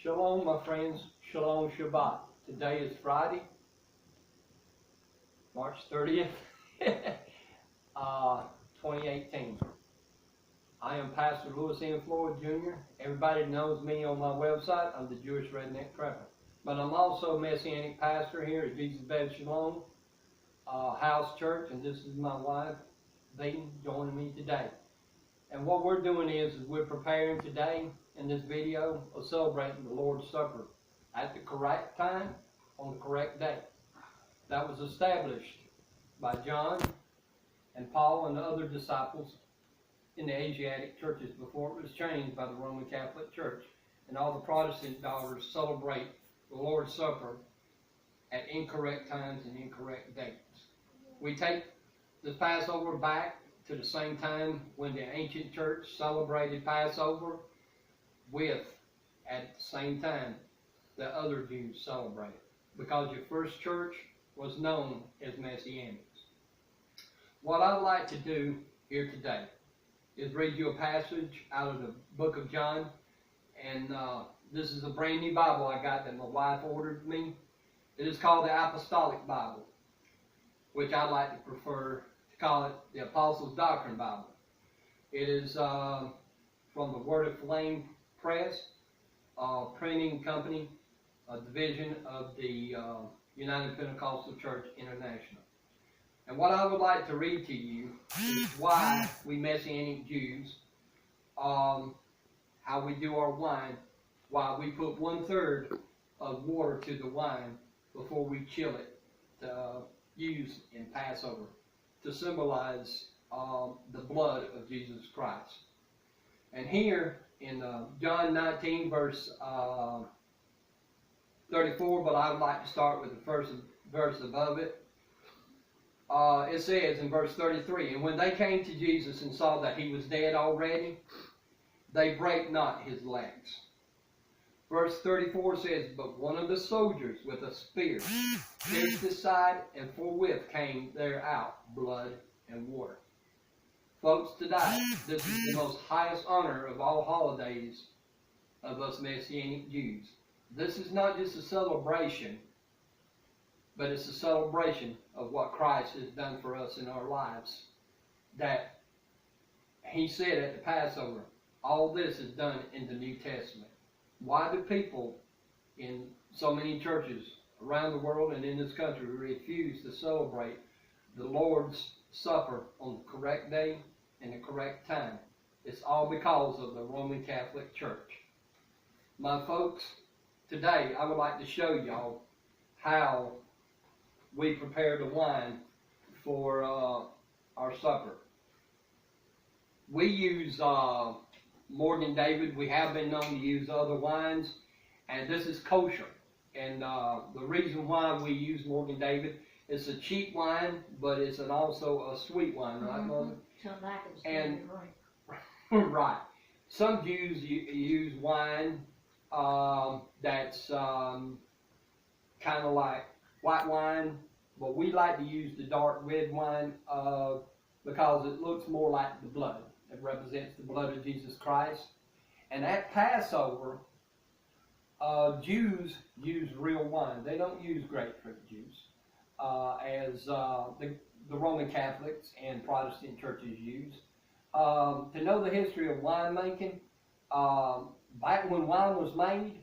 Shalom, my friends. Shalom Shabbat. Today is Friday, March 30th, 2018. I am Pastor Lewis M. Floyd Jr. Everybody knows me on my website. I'm the Jewish Redneck Prepper. But I'm also a Messianic pastor here at Jesus Bed Shalom House Church, and this is my wife, Dayton, joining me today. And what we're doing is we're preparing today in this video of celebrating the Lord's Supper at the correct time on the correct day. That was established by John and Paul and the other disciples in the Asiatic churches before it was changed by the Roman Catholic Church. And all the Protestant daughters celebrate the Lord's Supper at incorrect times and incorrect dates. We take the Passover back to the same time when the ancient church celebrated Passover with, at the same time, the other Jews celebrated. Because your first church was known as Messianics. What I'd like to do here today is read you a passage out of the book of John. And this is a brand new Bible I got that my wife ordered me. It is called the Apostolic Bible, which I like to prefer to call it the Apostles' Doctrine Bible. It is from the Word of Flame Press, printing company, a division of the United Pentecostal Church International. And what I would like to read to you is why we Messianic Jews, how we do our wine, why we put 1/3 of water to the wine before we chill it to use in Passover to symbolize the blood of Jesus Christ. And here in John 19 verse 34, but I would like to start with the first verse above it. It says in verse 33, "And when they came to Jesus and saw that he was dead already, they brake not his legs." Verse 34 says, "But one of the soldiers with a spear pierced his side, and forthwith came there out blood and water." Folks, today, this is the most highest honor of all holidays of us Messianic Jews. This is not just a celebration, but it's a celebration of what Christ has done for us in our lives. That he said at the Passover, all this is done in the New Testament. Why do people in so many churches around the world and in this country refuse to celebrate the Lord's Supper on the correct day and the correct time? It's all because of the Roman Catholic Church. My folks, today I would like to show y'all how we prepare the wine for our supper. We use Morgan David. We have been known to use other wines, and this is kosher. And the reason why we use Morgan David, it's a cheap wine, but it's also a sweet wine, right, Mother? And right. Some Jews use wine that's kind of like white wine, but we like to use the dark red wine because it looks more like the blood. It represents the blood of Jesus Christ. And at Passover, Jews use real wine. They don't use grapefruit juice, as the Roman Catholics and Protestant churches use. To know the history of winemaking, back when wine was made,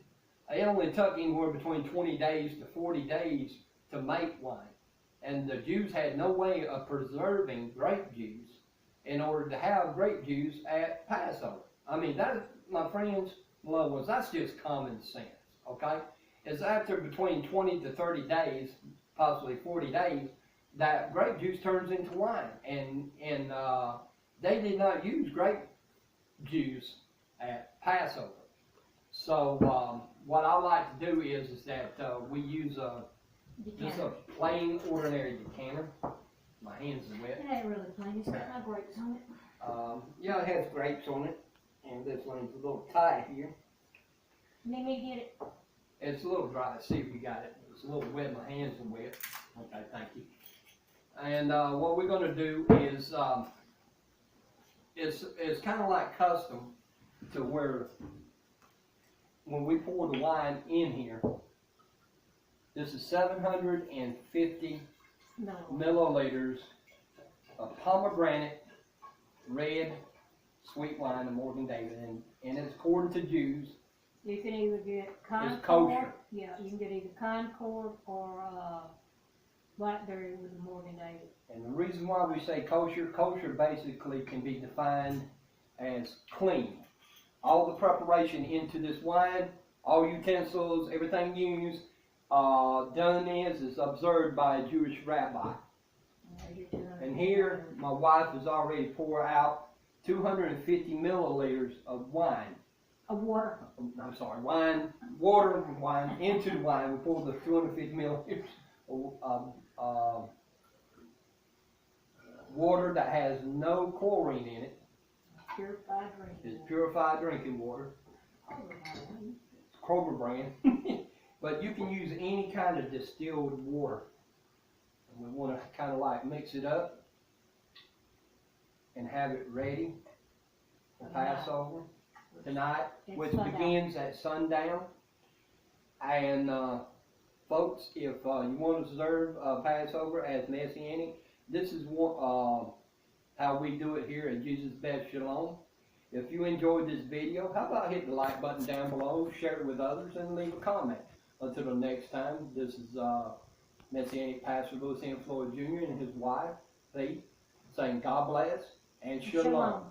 it only took anywhere between 20 days to 40 days to make wine. And the Jews had no way of preserving grape juice in order to have grape juice at Passover. I mean, that, my friends, loved ones, that's just common sense, okay? It's after between 20 to 30 days, possibly 40 days, that grape juice turns into wine. And they did not use grape juice at Passover. So what I like to do is that we use just a plain, ordinary decanter. My hands are wet. It ain't really plain. It's got no grapes on it. Yeah, it has grapes on it. And this one's a little tight here. Let me get it. It's a little dry. See if you got it. It's a little wet. My hands are wet. Okay, thank you. And what we're going to do is it's kind of like custom to where when we pour the wine in here, this is 750 No. milliliters of pomegranate red sweet wine of Morgan David, and it's according to Jews. You can either get Concord. kosher. Yeah, you can get either Concord or Blackberry with the Morgan David. And the reason why we say kosher basically can be defined as clean. All the preparation into this wine, all utensils, everything used, done is observed by a Jewish rabbi. And here, my wife has already poured out 250 milliliters of wine. Of water. I'm sorry, water and wine into the wine. We poured the 250 milliliters of water that has no chlorine in it. Purified drinking It's water. purified drinking water. It's Kroger brand. But you can use any kind of distilled water. And we want to kind of like mix it up and have it ready for Passover tonight, which begins at sundown. And folks, if you want to observe Passover as Messianic, this is how we do it here at Jesus Best Shalom. If you enjoyed this video, how about hit the like button down below, share it with others, and leave a comment. Until the next time, this is Messianic Pastor Louis M. Floyd Jr. and his wife, Faith, saying God bless and Shalom.